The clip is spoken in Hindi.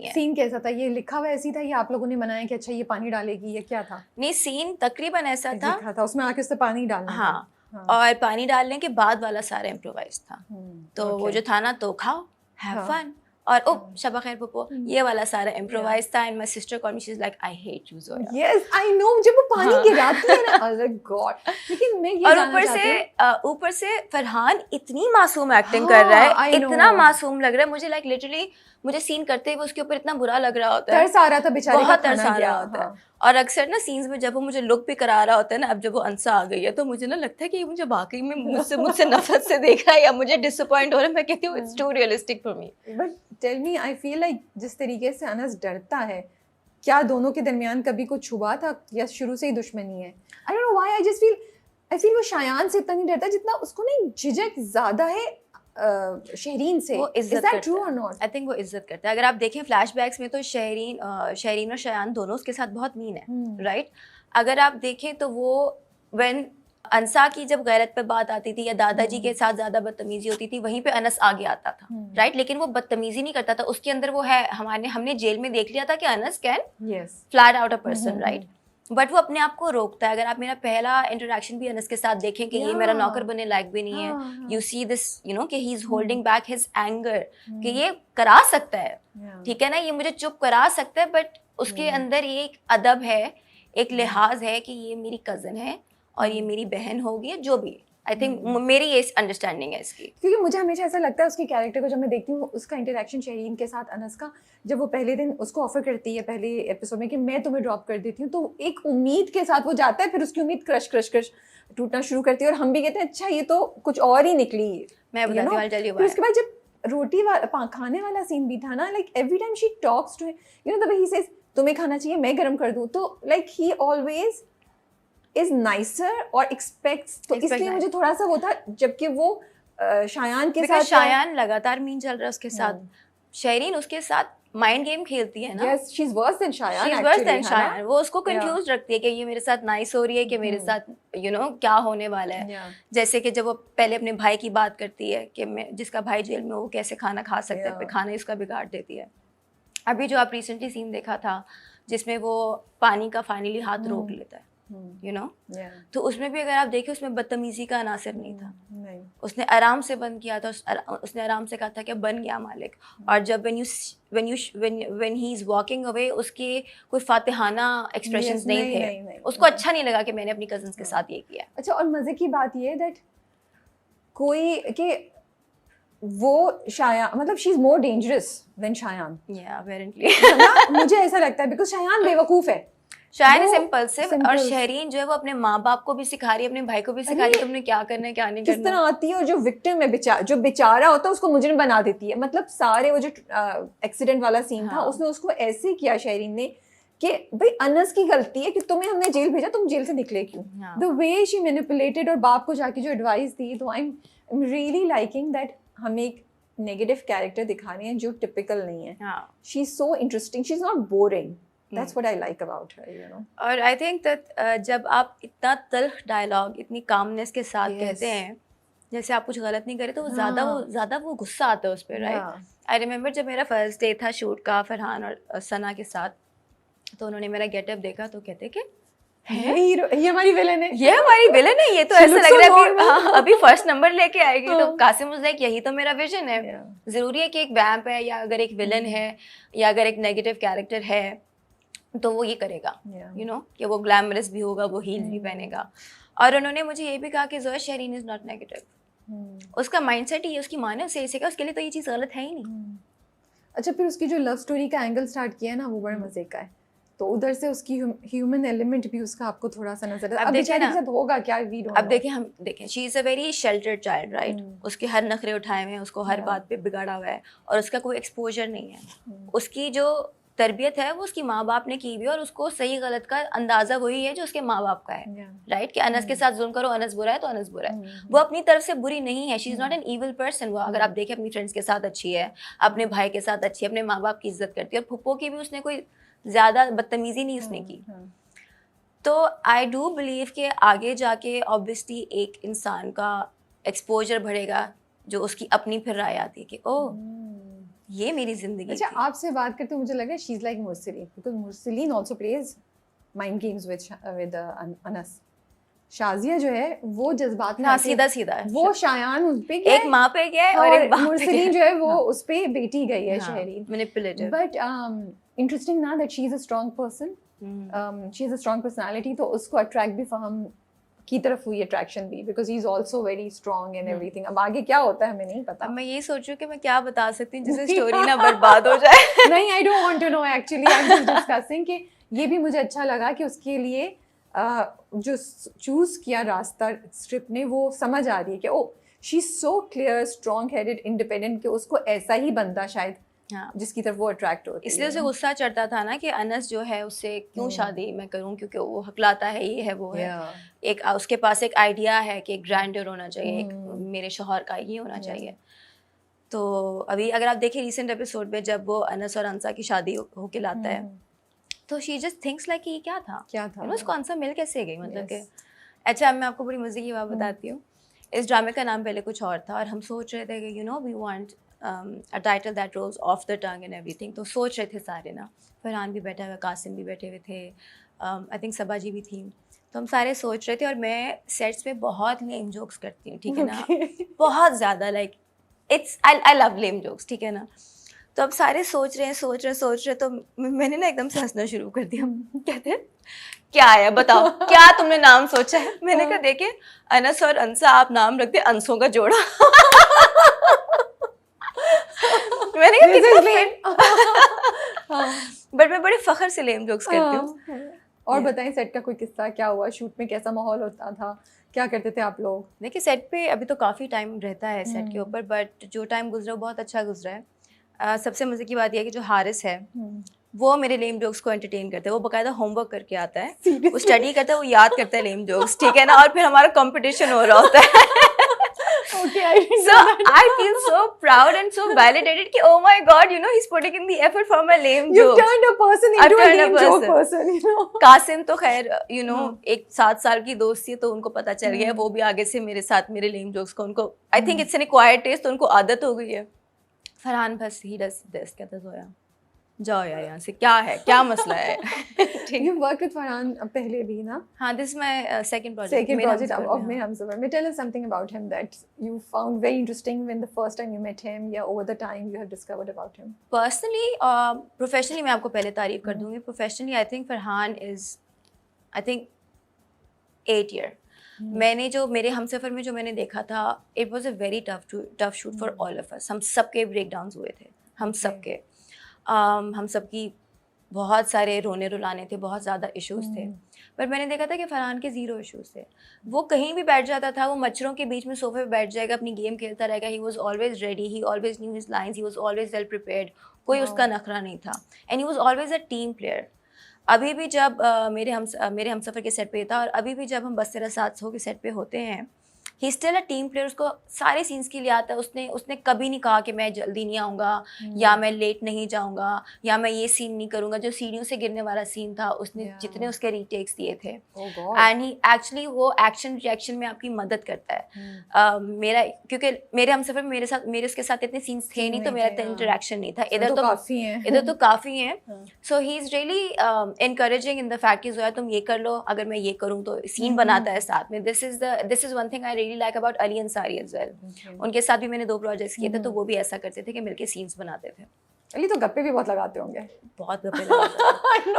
है। सीन कैसा था? ये लिखा हुआ ऐसी था या आप लोगों ने बनाया कि अच्छा ये पानी डालेगी, ये क्या था? नहीं, सीन तकरीबन ऐसा था, लिखा था उसमें आके उससे पानी डालना हाँ, था। हाँ। और पानी डालने के बाद वाला सारा इम्प्रोवाइज था। तो वो okay. जो था ना, तो खाओ, हैव हाँ। फन, और ओ शबा खैर पुप्पो, ये वाला सारा इम्प्रोवाइज था। And my sister called me, she is like I hate you Zoya. Yes I know, जब वो पानी हाँ। गिराती है ना, अरे गॉड। लेकिन मैं ये और जानना चाहती हूँ, ऊपर से फरहान इतनी मासूम एक्टिंग कर रहा है, I know. इतना मासूम लग रहा है मुझे, लाइक लिटरली मुझे सीन करते हुए उसके ऊपर इतना बुरा लग रहा होता है, तरस आ रहा था बेचारे का, बहुत खाना तरस आ गया। रहा होता है। हाँ। और अक्सर ना सीन्स में जब वो मुझे लुक भी करा रहा होता है ना, अब जब वो अंसा आ गई है तो मुझे ना लगता है कि ये मुझे वाकई में मुझसे नफरत से देख रहा है या मुझे डिसअपॉइंट हो रहा है। मैं कहती हूँ it's too realistic for me. But tell me, I feel like जिस तरीके से अनस डरता है, क्या दोनों के दरमियान कभी कुछ हुआ था या शुरू से ही दुश्मनी है? I don't know why, I feel वो शायान से इतना नहीं डरता जितना उसको नहीं झिझक ज्यादा है शहरीन से। वो इज इज्जत दैट करता ट्रू है, और नॉट? आई थिंक वो इज्जत करता है। अगर आप देखें फ्लैशबैक्स में तो शहरीन और शयान दोनों उसके साथ बहुत मीन है, राइट? अगर आप देखें तो वो व्हेन अंसा की जब गैरत पे बात आती थी या दादाजी के साथ ज्यादा बदतमीजी होती थी, वहीं पे अनस आगे आता था, राइट? लेकिन वो बदतमीजी नहीं करता था, उसके अंदर वो है, हमने जेल में देख लिया था कि Anas can flat out a person, right? But वो अपने आप को रोकता है। अगर आप मेरा पहला इंटरेक्शन भी अनस के साथ देखें कि ये मेरा नौकर बनने लायक भी नहीं है, you see this, you know, कि he is holding back his anger, कि ये करा सकता है, ठीक है ना, ये मुझे चुप करा सकता है, बट उसके अंदर ये एक अदब है, एक लिहाज है कि ये मेरी कज़न है और ये मेरी बहन होगी, जो भी। आई थिंक मेरी ये अंडरस्टैंडिंग है इसकी। क्योंकि मुझे हमेशा ऐसा लगता है उसके कैरेक्टर को जब मैं देखती हूँ, उसका इंटरेक्शन शहीन के साथ अनस का, जब वो पहले दिन उसको ऑफर करती है पहले एपिसोड में कि मैं तुम्हें ड्रॉप कर देती हूँ, तो एक उम्मीद के साथ वो जाता है, फिर उसकी उम्मीद क्रश टूटना शुरू करती है और हम भी कहते हैं अच्छा ये तो कुछ और ही निकली। मैं बताती हूँ, टेल यू फिर उसके बाद जब रोटी खाने वाला सीन भी था ना, like every time she talks to you know the way he says तुम्हें खाना चाहिए, मैं गर्म कर दूँ, तो like he always is nicer और एक्सपेक्ट्स, तो इसलिए मुझे थोड़ा सा वो था। जबकि वो शायान के साथ, शायान लगातार मीन चल रहा है उसके साथ, शहरीन उसके साथ माइंड गेम खेलती है ना। yes, she's worse than Shayan, she's worse than Shayan। वो उसको कंफ्यूज रखती है कि ये मेरे साथ नाइस हो रही है कि मेरे साथ यू नो क्या होने वाला है। जैसे कि जब वो पहले अपने भाई की बात करती है कि मैं, जिसका भाई जेल में, वो कैसे खाना खा सकता है, खाना इसका बिगाड़ देती है। अभी जो आप रिसेंटली सीन देखा था जिसमें वो पानी का फाइनली हाथ रोक लेता है, यू नो, तो उसमें भी अगर आप देखें उसमें बदतमीजी का अनासर नहीं था, उसने आराम से बंद किया था, उसने आराम से कहा था कि बन गया मालिक। और जब when he is walking away, उसके कोई फातिहाना एक्सप्रेशंस नहीं थे, उसको अच्छा नहीं लगा कि मैंने अपनी कजन्स के साथ ये किया। अच्छा, और मजे की बात ये दैट कोई कि वो शायान, मतलब she is more dangerous than Shayan, apparently मुझे ऐसा लगता है, बिकॉज शायान बेवकूफ है, शायद इज इम्पल्सिव, और शहरीन जो है वो अपने माँ बाप को भी सिखा रही है, अपने भाई को भी सिखा रही है तुमने क्या करना है क्या नहीं करना। किस तरह आती है और जो विक्टिम है, जो बेचारा होता है उसको मुजरिम बना देती है। मतलब सारे वो जो एक्सीडेंट वाला सीन था, उसने उसको ऐसे किया शहरीन ने कि भाई अनस की गलती है कि तुम्हें हमने जेल भेजा, तुम जेल से निकले क्यों। द वे शी मैनिपुलेटेड, और बाप को जाके जो एडवाइस दी, तो I am really liking that हमें एक नेगेटिव कैरेक्टर दिखा रहे हैं जो टिपिकल नहीं है। She is so interesting, she is not boring. That's what I like about her, you know. और I think that जब आप इतना तल्ख डायलॉग इतनी कामनेस के साथ कहते हैं, जैसे आप कुछ गलत नहीं करे, तो वो ज़्यादा वो गुस्सा आता है उस पर, राइट? आई रिमेंबर जब मेरा फर्स्ट डे था शूट का फरहान और सना के साथ, तो उन्होंने मेरा गेटअप देखा तो कहते कि ये हमारी विलन है, ये हमारी विलन है, ये तो ऐसा लग रहा है हाँ, अभी फर्स्ट नंबर लेके आएगी। तो कासिम वाज लाइक यही तो मेरा विजन है। ज़रूरी है कि एक वैम्प है या अगर एक विलन है या अगर एक नेगेटिव कैरेक्टर है तो वो ये करेगा, यू नो, कि वो ग्लैमरस भी होगा, वो हील्स भी पहनेगा। और उन्होंने मुझे ये भी कहा कि Zoya Shahreen is not negative, उसका माइंडसेट ही है, उसकी माँ ने उसे ऐसे कहा, उसके लिए तो ये चीज़ गलत है ही नहीं। अच्छा, फिर उसकी जो लव स्टोरी का एंगल स्टार्ट किया है ना, वो बड़ा मजे का है, तो उधर से उसकी ह्यूमन एलिमेंट भी उसका आपको थोड़ा सा नजर अब बेचारी के साथ होगा क्या, वी डोंट नो। अब देखें, हम she is a very sheltered child, right? उसके हर नखरे उठाए हुए हैं, उसको हर बात पे बिगाड़ा हुआ है और उसका कोई एक्सपोजर नहीं है। उसकी जो तरबियत है वो उसकी माँ बाप ने की हुई है और उसको सही गलत का अंदाज़ा वही है जो उसके माँ बाप का है, राइट? कि अनस के साथ जुल्म करो, अनस बुरा है तो अनस बुरा है। वो अपनी तरफ से बुरी नहीं है, she is not an evil person. वो अगर आप देखें अपनी फ्रेंड्स के साथ अच्छी है, अपने भाई के साथ अच्छी है, अपने माँ बाप की इज्जत करती है, और फुप्पो की भी उसने कोई ज़्यादा बदतमीज़ी नहीं उसने की। तो आई डू बिलीव कि आगे जाके ऑब्वियसली एक इंसान का एक्सपोजर बढ़ेगा जो उसकी अपनी फिर राय आती है कि ओह ये मेरी जिंदगी अच्छा थी। आपसे बात करते मुझे लगा she is like Mursaleen because Mursaleen also plays mind games with Anas. Shazia जो है वो जज्बात में हाँ, आके सीधा सीधा है। वो शायान उस पे गया एक माँ पे गया है और एक बाप पे मुरसलीन जो गया है वो उस पे बेटी गई है हाँ, शहरीन। manipulative। बट इंटरेस्टिंग ना that she is a strong person, she is a strong personality, तो उसको अट्रैक्ट भी फहम की तरफ हुई अट्रैक्शन भी because he is also very strong and everything. अब आगे क्या होता है हमें नहीं पता। अब मैं ये सोच रही हूँ कि मैं क्या बता सकती हूँ जिससे स्टोरी ना बर्बाद हो जाए। नहीं I don't want to know actually, I am just discussing कि ये भी मुझे अच्छा लगा कि उसके लिए जो चूज किया रास्ता स्ट्रिप ने वो समझ आ रही है कि oh she is so clear strong headed independent कि उसको ऐसा ही बंदा शायद हाँ, जिसकी तरफ वो अट्रैक्ट होती इसलिए है। उसे गुस्सा चढ़ता था ना कि अनस जो है उससे क्यों शादी मैं करूं, क्योंकि वो हकलाता है, ये है वो है। Yeah. एक उसके पास एक आइडिया है कि एक ग्रैंडर होना चाहिए, एक मेरे शौहर का ये होना चाहिए। तो अभी अगर आप देखें रिसेंट एपिसोड में जब वो अनस और अंसा की शादी होके लाता है तो शी जस्ट थिंक्स लाइक ये क्या था, क्या था? यू नो उसको अंसा मिल कैसे गई, मतलब Yes. कि अच्छा अब मैं आपको बड़ी मजे की बात बताती हूँ। इस ड्रामे का नाम पहले कुछ और था और हम सोच रहे थे कि you know we want a title that rolls off the tongue and everything. तो सोच रहे थे सारे ना, फरहान भी बैठा हुआ, कासिम भी बैठे हुए थे, आई थिंक सबा जी भी थी। तो हम सारे सोच रहे थे और मैं सेट्स पे बहुत लेम जोक्स करती हूँ, ठीक है ना, बहुत ज़्यादा, like it's I love lame jokes, ठीक है ना। तो अब सारे सोच रहे तो मैंने ना एकदम से हंसना शुरू कर दिया। कहते हैं क्या है बताओ, क्या तुमने नाम सोचा है? मैंने कहा देखिए अनस और अंसा आप नाम रखते अंसों का जोड़ा। मैंने कहा बट मैं बड़े फखर से लेम जोक्स करती हूँ। और बताएं सेट का कोई किस्सा, क्या हुआ शूट में, कैसा माहौल होता था, क्या करते थे आप लोग? देखिए सेट पे अभी तो काफ़ी टाइम रहता है सेट के ऊपर, बट जो टाइम गुजरा वो बहुत अच्छा गुजरा है। सबसे मज़े की बात यह है कि जो हारिस है वो मेरे लेम जोक्स को एंटरटेन करता है। वो बकायदा होमवर्क करके आता है, वो स्टडी करता है, वो याद करता है लेम जोक्स, ठीक है ना, और फिर हमारा कंपटीशन हो रहा होता है। Okay, I didn't So know that. I feel so proud and so validated कि oh my god, you know, he's putting in the effort for my lame You jokes. turned a person I've into a turned a lame joke person, you know. Qasim तो खैर यू नो एक 7 साल की दोस्ती है तो उनको पता चल गया है, वो भी आगे से मेरे साथ मेरे लेम जोक्स को उनको I think it's an acquired taste, तो उनको आदत हो गई है। फरहान बस ही डज दिस, कहता है जोया जाओ यार यहाँ से, क्या है, क्या मसला है। ठीक You worked with Farhan पहले भी ना? हाँ, this my second project, Second project of Mere Hamsafar. May tell us something about him that you found very interesting when the first time you met him, या over the time you have discovered about him. Personally professionally मैं आपको पहले तारीफ कर दूंगी। Professionally I think Farhan is I think 8 year. मैंने जो मेरे हमसफ़र में जो मैंने देखा था, it was a very tough shoot for all of us. हम सबके ब्रेक डाउन्स हुए थे, हम सबके हम सबकी बहुत सारे रोने रुलाने थे, बहुत ज़्यादा इश्यूज थे, पर मैंने देखा था कि फरहान के ज़ीरो इश्यूज थे। वो कहीं भी बैठ जाता था, वो मच्छरों के बीच में सोफे पे बैठ जाएगा, अपनी गेम खेलता रहेगा। He was always ready, he always new his lines, he was always well prepared, कोई उसका नखरा नहीं था, and he was always a team player. अभी भी जब मेरे हमसफ़र के सेट पे था और अभी भी जब हम बस तेरा साथ हो के सेट पे होते हैं, he still a team player. उसको सारे सीन्स के लिए आता है। उसने कभी नहीं कहा कि मैं जल्दी नहीं आऊँगा या मैं लेट नहीं जाऊँगा या मैं ये सीन नहीं करूँगा। जो सीढ़ियों से गिरने वाला सीन था, उसने जितने उसके रीटेक्स दिए थे, एंड ही एक्चुअली वो एक्शन रिएक्शन में आपकी मदद करता है। मेरा क्योंकि मेरे हमसफ़र में मेरे उसके साथ इतने सीन्स थे नहीं, तो मेरा इतना इंटरेक्शन नहीं था। इधर तो काफ़ी हैं। So he is really encouraging in the fact कि जोया तुम ये कर लो, अगर मैं ये करूँ तो सीन बनाता है साथ में। This is one thing I like about Ali Ansari as well. उनके साथ भी मैंने 2 प्रोजेक्ट्स किए थे, तो वो भी ऐसा करते थे कि मिलके सीन्स बनाते थे। अली तो गप्पे भी बहुत लगाते होंगे। बहुत गप्पे लगाते थे।